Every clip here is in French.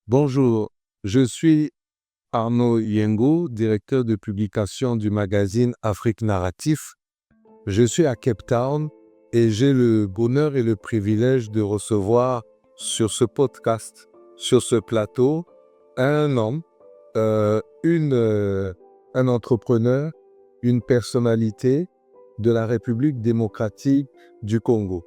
Bonjour, je suis Arnaud Yengo, directeur de publication du magazine Afrique Narratif. Je suis à Cape Town et j'ai le bonheur et le privilège de recevoir sur ce podcast, sur ce plateau, un homme, un entrepreneur, une personnalité de la République démocratique du Congo.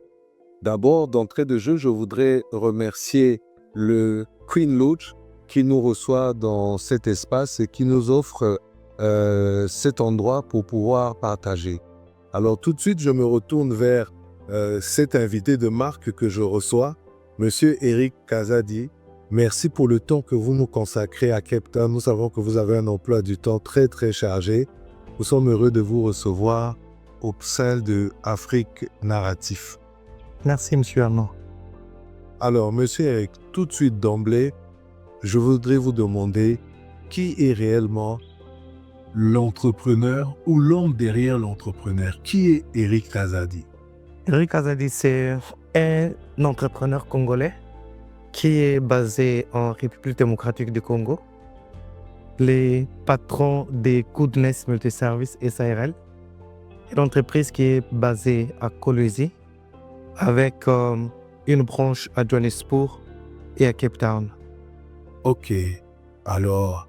D'abord, d'entrée de jeu, je voudrais remercier le Queen Lodge qui nous reçoit dans cet espace et qui nous offre cet endroit pour pouvoir partager. Alors tout de suite, je me retourne vers cet invité de marque que je reçois, Monsieur Eric Kazadi. Merci pour le temps que vous nous consacrez à Cape Town. Nous savons que vous avez un emploi du temps très très chargé. Nous sommes heureux de vous recevoir au sein de Afrique Narratif. Merci, monsieur Arnaud. Alors, monsieur Eric, tout de suite d'emblée, je voudrais vous demander qui est réellement l'entrepreneur ou l'homme derrière l'entrepreneur. Qui est Eric Kazadi? Eric Kazadi, c'est un entrepreneur congolais qui est basé en République démocratique du Congo, le patron des Goodness Multiservice SARL, une entreprise qui est basée à Kolwezi, avec une branche à Johannesburg et à Cape Town. Ok, alors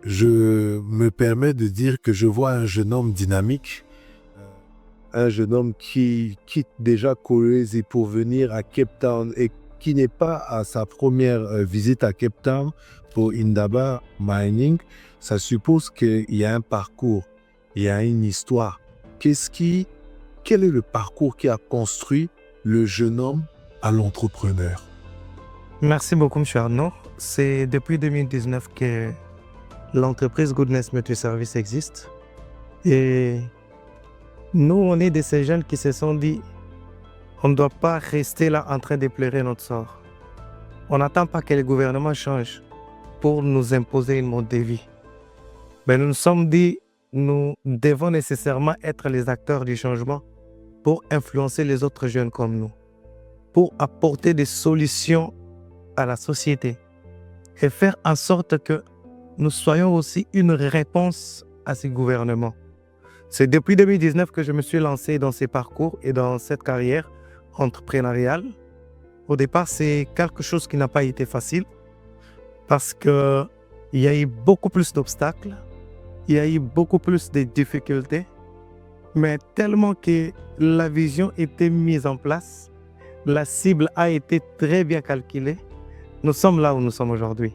je me permets de dire que je vois un jeune homme dynamique, un jeune homme qui quitte déjà Kolwezi pour venir à Cape Town et qui n'est pas à sa première visite à Cape Town pour Indaba Mining. Ça suppose qu'il y a un parcours, il y a une histoire. Quel est le parcours qui a construit le jeune homme à l'entrepreneur? Merci beaucoup, M. Arnaud. C'est depuis 2019 que l'entreprise Goodness Multiservice existe. Et nous, on est de ces jeunes qui se sont dit, on ne doit pas rester là en train de pleurer notre sort. On n'attend pas que le gouvernement change pour nous imposer une mode de vie. Mais nous nous sommes dit, nous devons nécessairement être les acteurs du changement pour influencer les autres jeunes comme nous, pour apporter des solutions à la société et faire en sorte que nous soyons aussi une réponse à ces gouvernements. C'est depuis 2019 que je me suis lancé dans ces parcours et dans cette carrière entrepreneuriale. Au départ, c'est quelque chose qui n'a pas été facile parce qu'il y a eu beaucoup plus d'obstacles, il y a eu beaucoup plus de difficultés, mais tellement que la vision était mise en place, la cible a été très bien calculée, nous sommes là où nous sommes aujourd'hui.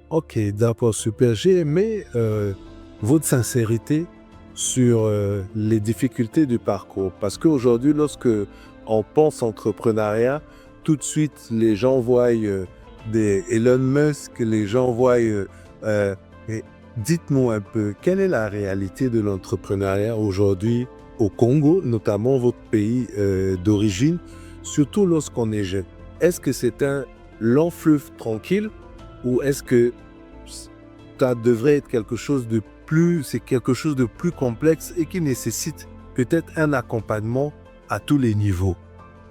Ok, d'accord, super. J'ai aimé votre sincérité sur les difficultés du parcours. Parce qu'aujourd'hui, lorsque on pense entrepreneuriat, tout de suite, les gens voient des Elon Musk, les gens voient... Dites-moi un peu, quelle est la réalité de l'entrepreneuriat aujourd'hui au Congo, notamment votre pays d'origine, surtout lorsqu'on est jeune? Est-ce que c'est un long fleuve tranquille ou est-ce que ça devrait être quelque chose de plus complexe et qui nécessite peut-être un accompagnement à tous les niveaux?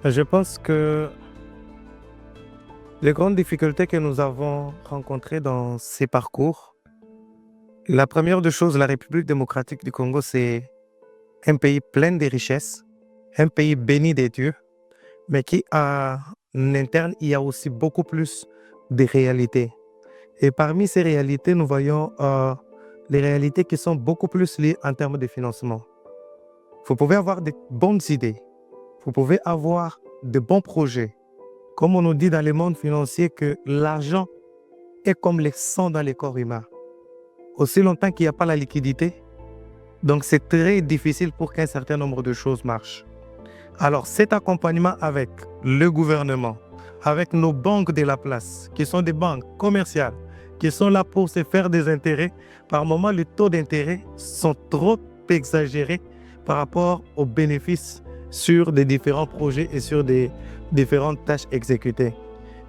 Je pense que les grandes difficultés que nous avons rencontrées dans ces parcours, la première des choses, la République démocratique du Congo, c'est un pays plein de richesses, un pays béni des dieux, mais qui en interne, il y a aussi beaucoup plus de réalités. Et parmi ces réalités, nous voyons les réalités qui sont beaucoup plus liées en termes de financement. Vous pouvez avoir de bonnes idées, vous pouvez avoir de bons projets. Comme on nous dit dans le monde financier que l'argent est comme le sang dans le corps humain. Aussi longtemps qu'il n'y a pas la liquidité, donc c'est très difficile pour qu'un certain nombre de choses marchent. Alors cet accompagnement avec le gouvernement, avec nos banques de la place, qui sont des banques commerciales, qui sont là pour se faire des intérêts, par moment les taux d'intérêt sont trop exagérés par rapport aux bénéfices sur des différents projets et sur des différentes tâches exécutées.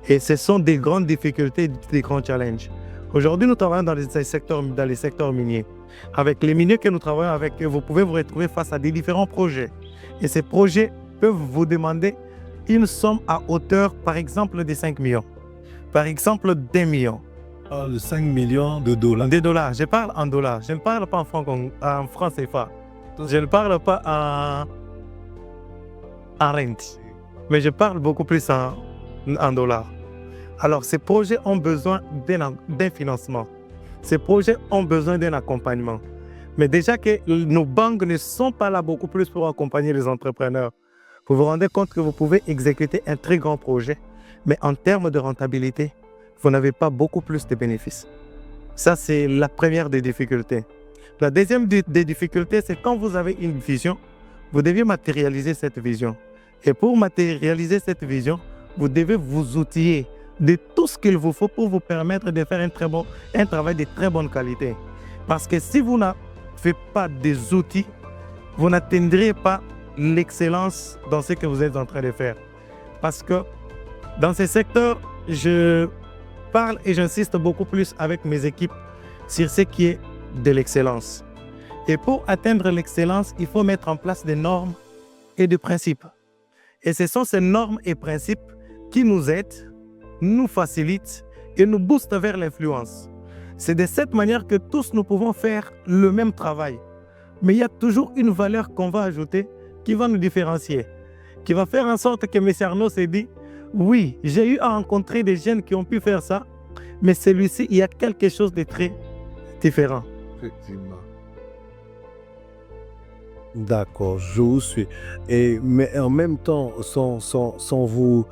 Et ce sont des grandes difficultés, des grands challenges. Aujourd'hui, nous travaillons dans les secteurs miniers. Avec les miniers que nous travaillons avec, vous pouvez vous retrouver face à des différents projets. Et ces projets peuvent vous demander une somme à hauteur, par exemple, de 5 millions. Par exemple, d'1 million. De 5 millions de dollars. Des dollars. Je parle en dollars. Je ne parle pas en francs CFA. Je ne parle pas en rente. Mais je parle beaucoup plus en dollars. Alors, ces projets ont besoin d'un financement. Ces projets ont besoin d'un accompagnement. Mais déjà que nos banques ne sont pas là beaucoup plus pour accompagner les entrepreneurs, vous vous rendez compte que vous pouvez exécuter un très grand projet, mais en termes de rentabilité, vous n'avez pas beaucoup plus de bénéfices. Ça, c'est la première des difficultés. La deuxième des difficultés, c'est quand vous avez une vision, vous devez matérialiser cette vision. Et pour matérialiser cette vision, vous devez vous outiller de tout ce qu'il vous faut pour vous permettre de faire un travail de très bonne qualité. Parce que si vous n'avez pas des outils, vous n'atteindrez pas l'excellence dans ce que vous êtes en train de faire. Parce que dans ces secteurs, je parle et j'insiste beaucoup plus avec mes équipes sur ce qui est de l'excellence. Et pour atteindre l'excellence, il faut mettre en place des normes et des principes. Et ce sont ces normes et principes qui nous aident, nous facilitent et nous boostent vers l'influence. C'est de cette manière que tous nous pouvons faire le même travail. Mais il y a toujours une valeur qu'on va ajouter qui va nous différencier, qui va faire en sorte que M. Arnaud s'est dit « Oui, j'ai eu à rencontrer des jeunes qui ont pu faire ça, mais celui-ci, il y a quelque chose de très différent. » Effectivement. D'accord, je vous suis. Mais en même temps, sans vous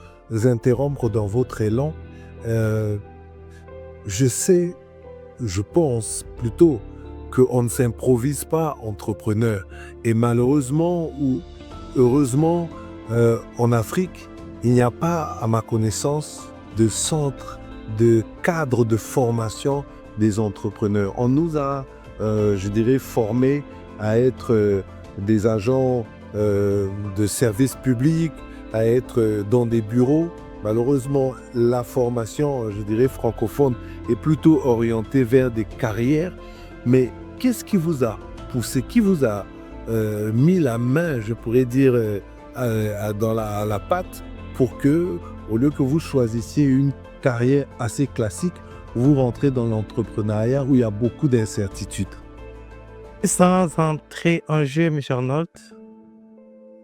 interrompre dans votre élan, je pense plutôt qu'on ne s'improvise pas entrepreneur. Et malheureusement ou heureusement, en Afrique, il n'y a pas, à ma connaissance, de centre, de cadre de formation des entrepreneurs. On nous a, je dirais, formés à être des agents de services publics, à être dans des bureaux. Malheureusement, la formation, je dirais, francophone est plutôt orientée vers des carrières. Mais qu'est-ce qui vous a poussé, qui vous a mis la main, je pourrais dire, dans la pâte pour que, au lieu que vous choisissiez une carrière assez classique, vous rentrez dans l'entrepreneuriat où il y a beaucoup d'incertitudes? Sans entrer en jeu, M. Arnaud,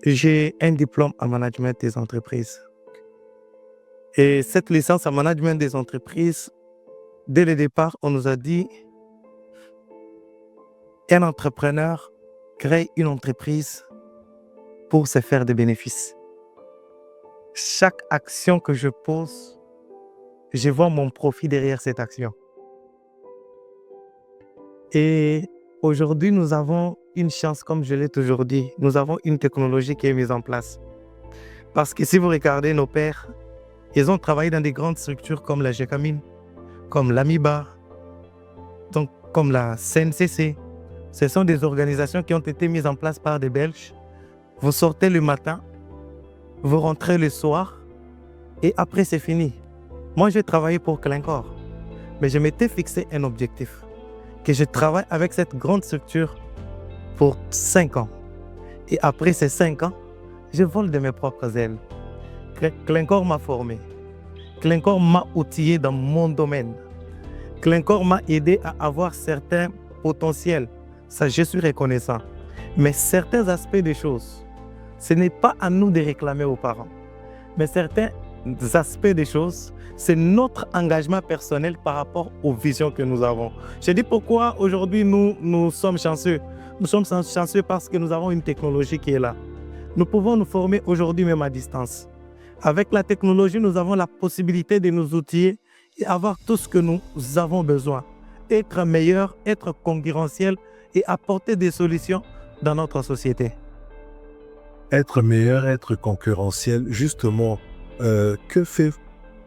j'ai un diplôme en management des entreprises. Et cette licence en management des entreprises, dès le départ, on nous a dit un entrepreneur crée une entreprise pour se faire des bénéfices. Chaque action que je pose, je vois mon profit derrière cette action. Et aujourd'hui, nous avons une chance, comme je l'ai toujours dit. Nous avons une technologie qui est mise en place. Parce que si vous regardez nos pères, ils ont travaillé dans des grandes structures comme la GECAMINE, comme l'AMIBA, donc comme la CNCC. Ce sont des organisations qui ont été mises en place par des Belges. Vous sortez le matin, vous rentrez le soir, et après c'est fini. Moi, j'ai travaillé pour Clencor, mais je m'étais fixé un objectif, que je travaille avec cette grande structure pour 5 ans. Et après ces 5 ans, je vole de mes propres ailes. Clencor m'a formé. Clencor m'a outillé dans mon domaine. Clencor m'a aidé à avoir certains potentiels. Ça, je suis reconnaissant. Mais certains aspects des choses, ce n'est pas à nous de réclamer aux parents. Mais certains aspects des choses, c'est notre engagement personnel par rapport aux visions que nous avons. Je dis pourquoi aujourd'hui nous sommes chanceux. Nous sommes chanceux parce que nous avons une technologie qui est là. Nous pouvons nous former aujourd'hui même à distance. Avec la technologie, nous avons la possibilité de nous outiller et avoir tout ce que nous avons besoin. Être meilleur, être concurrentiel et apporter des solutions dans notre société. Être meilleur, être concurrentiel, justement, que fait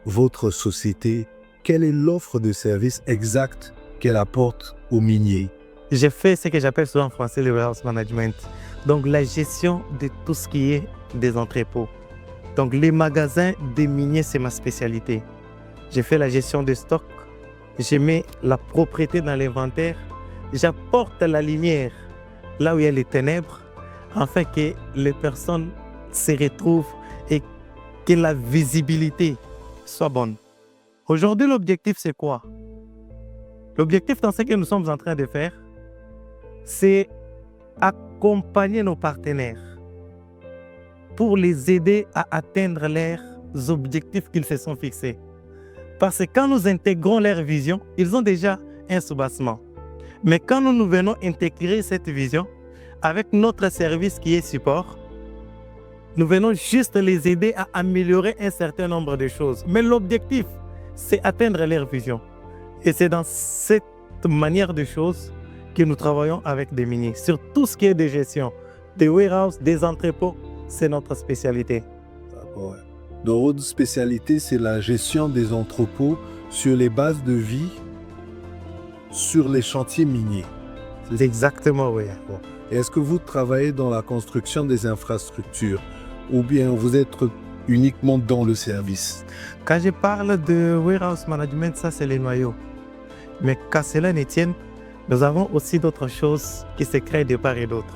votre société? Quelle est l'offre de service exacte qu'elle apporte aux miniers? J'ai fait ce que j'appelle souvent en français le warehouse management. Donc la gestion de tout ce qui est des entrepôts. Donc les magasins des miniers, c'est ma spécialité. J'ai fait la gestion des stocks, je mets la propriété dans l'inventaire, j'apporte la lumière là où il y a les ténèbres, afin que les personnes se retrouvent et que la visibilité soit bonne. Aujourd'hui, l'objectif, c'est quoi? L'objectif dans ce que nous sommes en train de faire, c'est accompagner nos partenaires pour les aider à atteindre leurs objectifs qu'ils se sont fixés. Parce que quand nous intégrons leur vision, ils ont déjà un soubassement. Mais quand nous venons intégrer cette vision avec notre service qui est support, nous venons juste les aider à améliorer un certain nombre de choses. Mais l'objectif, c'est atteindre leur vision. Et c'est dans cette manière de choses que nous travaillons avec des miniers. Sur tout ce qui est de gestion, des warehouses, des entrepôts, c'est notre spécialité. D'accord, ouais. Donc, votre spécialité, c'est la gestion des entrepôts sur les bases de vie, sur les chantiers miniers. Exactement, oui. Bon. Et est-ce que vous travaillez dans la construction des infrastructures ou bien vous êtes uniquement dans le service? Quand je parle de warehouse management, ça c'est les noyaux. Mais qu'à cela ne tienne, nous avons aussi d'autres choses qui se créent de part et d'autre.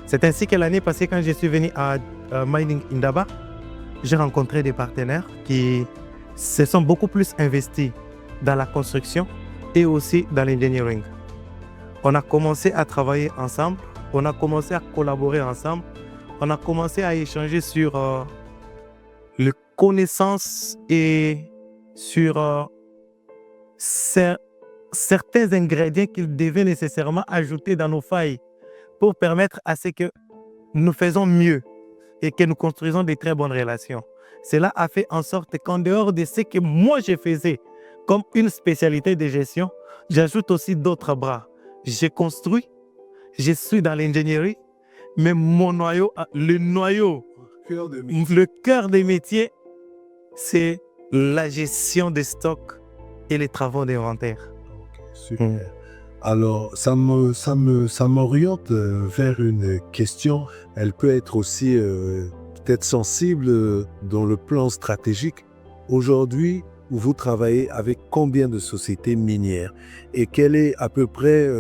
C'est ainsi que l'année passée, quand je suis venu à Mining Indaba, j'ai rencontré des partenaires qui se sont beaucoup plus investis dans la construction et aussi dans l'engineering. On a commencé à travailler ensemble, on a commencé à collaborer ensemble, on a commencé à échanger sur les connaissances et sur certains ingrédients qu'ils devaient nécessairement ajouter dans nos failles pour permettre à ce que nous faisons mieux et que nous construisons de très bonnes relations. Cela a fait en sorte qu'en dehors de ce que moi je faisais comme une spécialité de gestion, j'ajoute aussi d'autres bras. J'ai construit, je suis dans l'ingénierie, mais mon noyau, le cœur des métiers, c'est la gestion des stocks et les travaux d'inventaire. Super. Alors, ça m'oriente vers une question. Elle peut être aussi peut-être sensible dans le plan stratégique. Aujourd'hui, vous travaillez avec combien de sociétés minières? Et quel est à peu près,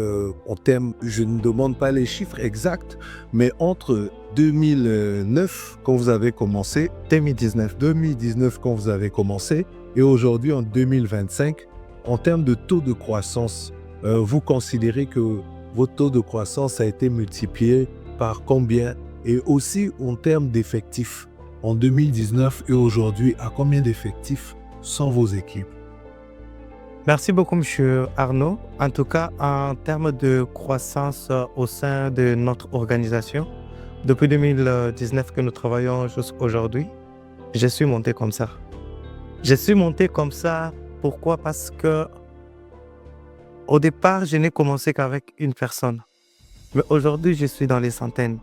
en termes, je ne demande pas les chiffres exacts, mais entre 2009, quand vous avez commencé, 2019 quand vous avez commencé, et aujourd'hui en 2025, en termes de taux de croissance, vous considérez que votre taux de croissance a été multiplié par combien? Et aussi en termes d'effectifs, en 2019 et aujourd'hui, à combien d'effectifs sont vos équipes? Merci beaucoup, M. Arnaud. En tout cas, en termes de croissance au sein de notre organisation, depuis 2019 que nous travaillons jusqu'à aujourd'hui, je suis monté comme ça. Je suis monté comme ça, pourquoi? Parce que au départ, je n'ai commencé qu'avec une personne. Mais aujourd'hui, je suis dans les centaines.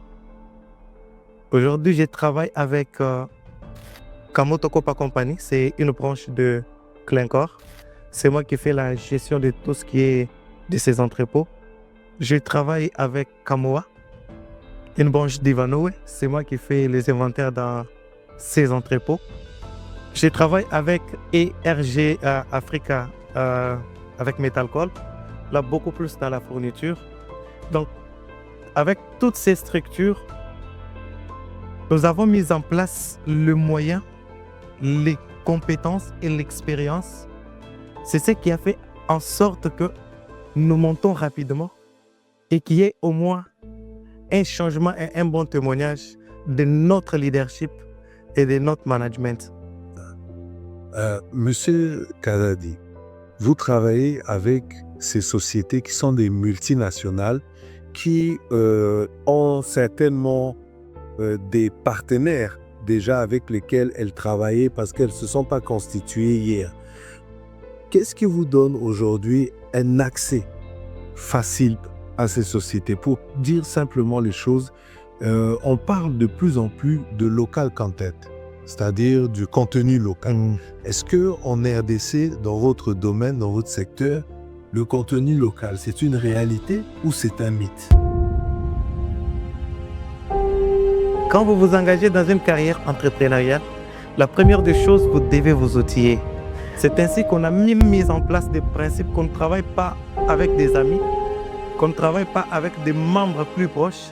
Aujourd'hui, je travaille avec Kamoto Kopa Company. C'est une branche de Glencore. C'est moi qui fais la gestion de tout ce qui est de ces entrepôts. Je travaille avec Kamoa, une branche d'Ivanhoe. C'est moi qui fais les inventaires dans ces entrepôts. Je travaille avec ERG Africa, avec Metalcol, là beaucoup plus dans la fourniture. Donc, avec toutes ces structures, nous avons mis en place le moyen, les compétences et l'expérience. C'est ce qui a fait en sorte que nous montons rapidement et qu'il y ait au moins un changement et un bon témoignage de notre leadership et de notre management. Monsieur Kadadi, vous travaillez avec ces sociétés qui sont des multinationales qui ont certainement des partenaires déjà avec lesquels elles travaillaient parce qu'elles ne se sont pas constituées hier. Qu'est-ce qui vous donne aujourd'hui un accès facile à ces sociétés? Pour dire simplement les choses, on parle de plus en plus de local content, c'est-à-dire du contenu local. Est-ce qu'en RDC, dans votre domaine, dans votre secteur, le contenu local, c'est une réalité ou c'est un mythe? Quand vous vous engagez dans une carrière entrepreneuriale, la première des choses, vous devez vous outiller. C'est ainsi qu'on a mis en place des principes qu'on ne travaille pas avec des amis, qu'on ne travaille pas avec des membres plus proches,